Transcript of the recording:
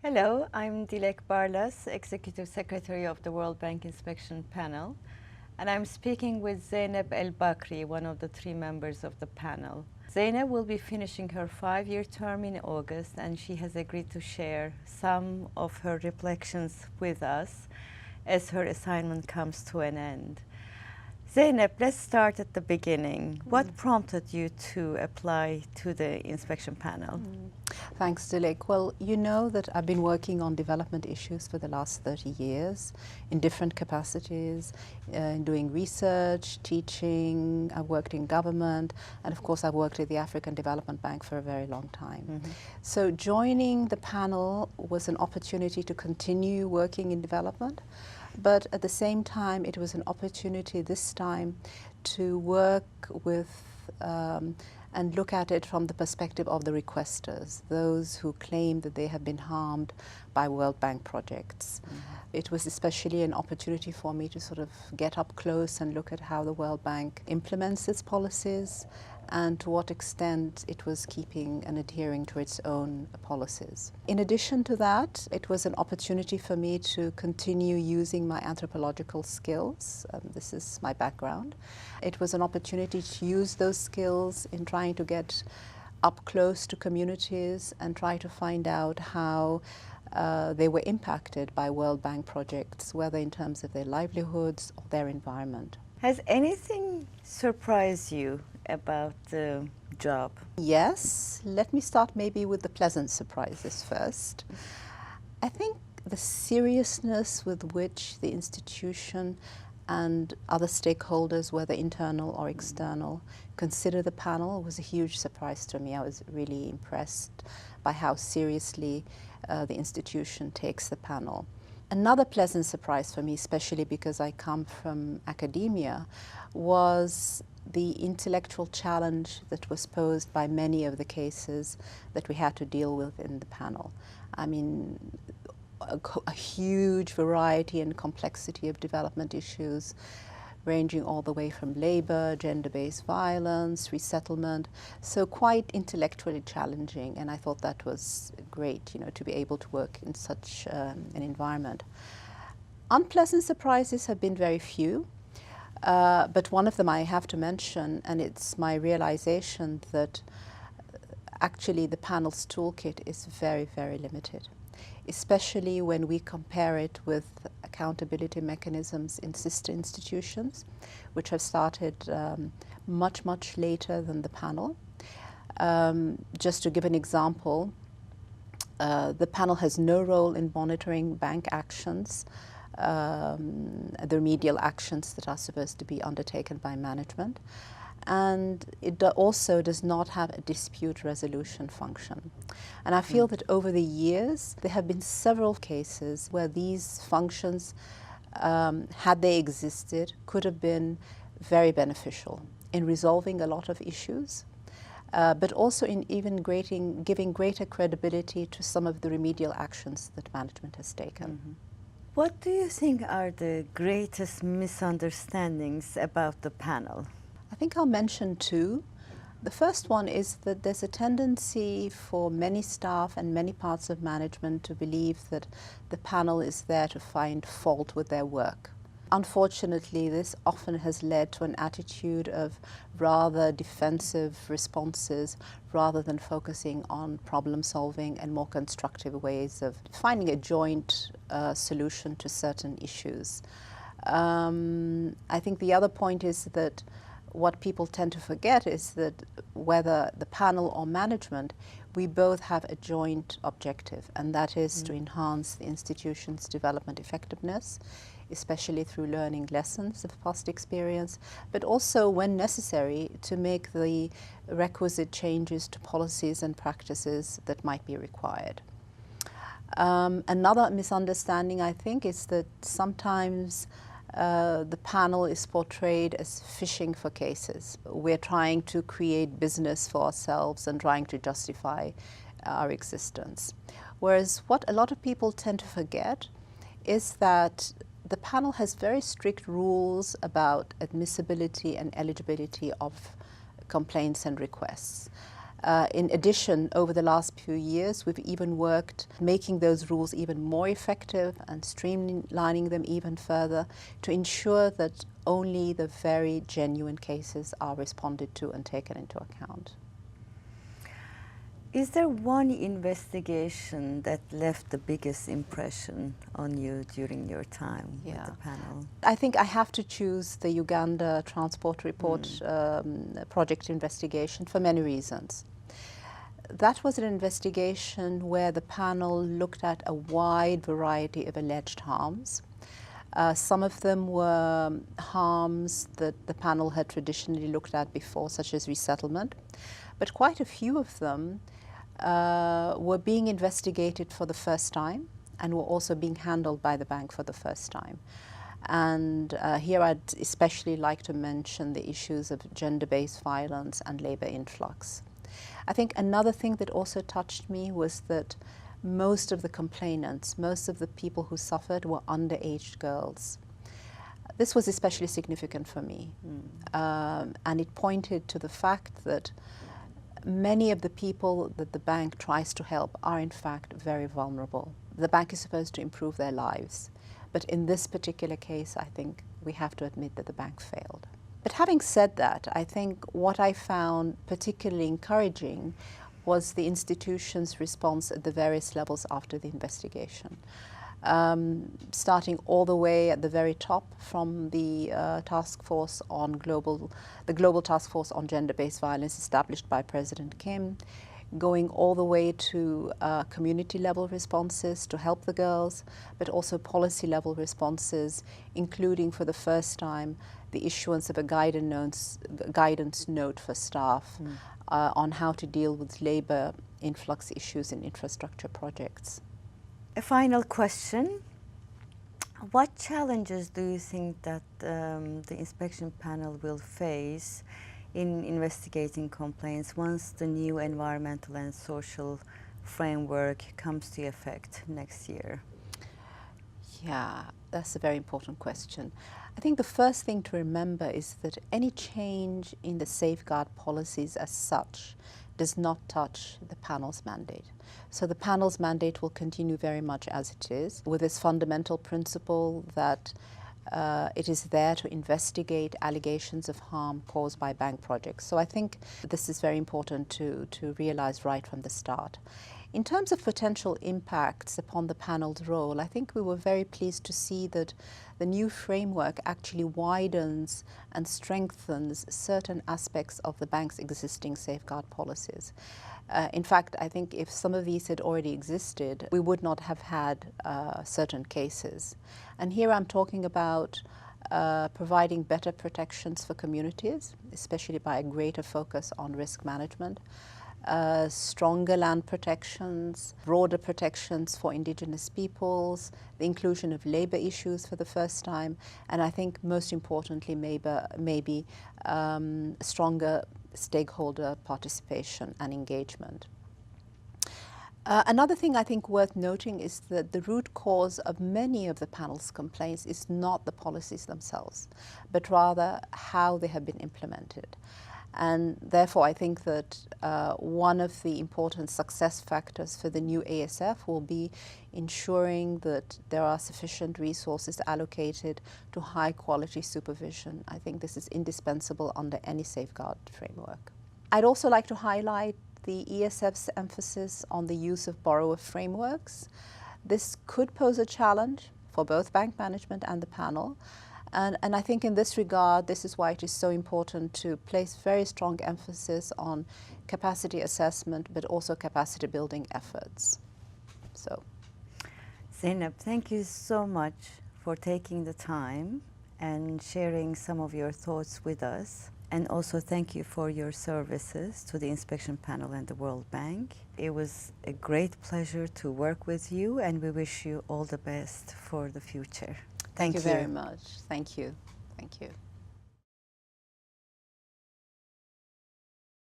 Hello, I'm Dilek Barlas, Executive Secretary of the World Bank Inspection Panel, and I'm speaking with Zeinab Elbakri, one of the 3 members of the panel. Zeinab will be finishing her 5-year term in August, and she has agreed to share some of her reflections with us as her assignment comes to an end. Zeinab, let's start at the beginning. What prompted you to apply to the inspection panel? Thanks, Dilek. Well, you know that I've been working on development issues for the last 30 years in different capacities, in doing research, teaching. I've worked in government, and of course I've worked at the African Development Bank for a very long time. So joining the panel was an opportunity to continue working in development, but at the same time it was an opportunity this time to work with and look at it from the perspective of the requesters, those who claim that they have been harmed by World Bank projects. It was especially an opportunity for me to sort of get up close and look at how the World Bank implements its policies and to what extent it was keeping and adhering to its own policies. In addition to that, it was an opportunity for me to continue using my anthropological skills. This is my background. It was an opportunity to use those skills in trying to get up close to communities and try to find out how they were impacted by World Bank projects, whether in terms of their livelihoods or their environment. Has anything surprised you about the job? Yes. Let me start maybe with the pleasant surprises first. I think the seriousness with which the institution and other stakeholders, whether internal or external, consider the panel was a huge surprise to me. I was really impressed by how seriously the institution takes the panel. Another pleasant surprise for me, especially because I come from academia, was the intellectual challenge that was posed by many of the cases that we had to deal with in the panel. I mean, a huge variety and complexity of development issues, ranging all the way from labor, gender-based violence, resettlement, so quite intellectually challenging, and I thought that was great, to be able to work in such an environment. Unpleasant surprises have been very few, but one of them I have to mention, and it's my realization that actually the panel's toolkit is very, very limited, especially when we compare it with accountability mechanisms in sister institutions, which have started much, much later than the panel. Just to give an example, the panel has no role in monitoring bank actions, the remedial actions that are supposed to be undertaken by management. And it also does not have a dispute resolution function. And I feel that over the years, there have been several cases where these functions, had they existed, could have been very beneficial in resolving a lot of issues, but also in even giving greater credibility to some of the remedial actions that management has taken. What do you think are the greatest misunderstandings about the panel? I think I'll mention 2. The first one is that there's a tendency for many staff and many parts of management to believe that the panel is there to find fault with their work. Unfortunately, this often has led to an attitude of rather defensive responses rather than focusing on problem solving and more constructive ways of finding a joint solution to certain issues. I think the other point is that what people tend to forget is that whether the panel or management, we both have a joint objective, and that is to enhance the institution's development effectiveness, especially through learning lessons of past experience, but also, when necessary, to make the requisite changes to policies and practices that might be required. Another misunderstanding, I think, is that sometimes the panel is portrayed as fishing for cases. We're trying to create business for ourselves and trying to justify our existence. Whereas what a lot of people tend to forget is that the panel has very strict rules about admissibility and eligibility of complaints and requests. In addition, over the last few years, we've even worked making those rules even more effective and streamlining them even further to ensure that only the very genuine cases are responded to and taken into account. Is there one investigation that left the biggest impression on you during your time with the panel? I think I have to choose the Uganda Transport Report project investigation for many reasons. That was an investigation where the panel looked at a wide variety of alleged harms. Some of them were harms that the panel had traditionally looked at before, such as resettlement, but quite a few of them were being investigated for the first time and were also being handled by the bank for the first time. And here I'd especially like to mention the issues of gender-based violence and labor influx. I think another thing that also touched me was that most of the complainants, most of the people who suffered were underage girls. This was especially significant for me, and it pointed to the fact that many of the people that the bank tries to help are in fact very vulnerable. The bank is supposed to improve their lives, but in this particular case, I think we have to admit that the bank failed. But having said that, I think what I found particularly encouraging was the institution's response at the various levels after the investigation. Starting all the way at the very top from the global task force on gender-based violence established by President Kim, going all the way to community-level responses to help the girls, but also policy-level responses, including for the first time the issuance of a guidance note for staff on how to deal with labor influx issues in infrastructure projects. A final question. What challenges do you think that the inspection panel will face in investigating complaints once the new environmental and social framework comes to effect next year? Yeah, that's a very important question. I think the first thing to remember is that any change in the safeguard policies as such does not touch the panel's mandate. So the panel's mandate will continue very much as it is, with this fundamental principle that it is there to investigate allegations of harm caused by bank projects. So I think this is very important to realize right from the start. In terms of potential impacts upon the panel's role, I think we were very pleased to see that the new framework actually widens and strengthens certain aspects of the bank's existing safeguard policies. In fact, I think if some of these had already existed, we would not have had certain cases. And here I'm talking about providing better protections for communities, especially by a greater focus on risk management, stronger land protections, broader protections for indigenous peoples, the inclusion of labor issues for the first time, and I think most importantly maybe stronger stakeholder participation and engagement. Another thing I think worth noting is that the root cause of many of the panel's complaints is not the policies themselves, but rather how they have been implemented. And therefore, I think that one of the important success factors for the new ASF will be ensuring that there are sufficient resources allocated to high quality supervision. I think this is indispensable under any safeguard framework. I'd also like to highlight the ESF's emphasis on the use of borrower frameworks. This could pose a challenge for both bank management and the panel. And I think in this regard, this is why it is so important to place very strong emphasis on capacity assessment, but also capacity building efforts. So, Zeinab, thank you so much for taking the time and sharing some of your thoughts with us. And also thank you for your services to the inspection panel and the World Bank. It was a great pleasure to work with you, and we wish you all the best for the future. Thank you very much. Thank you. Thank you.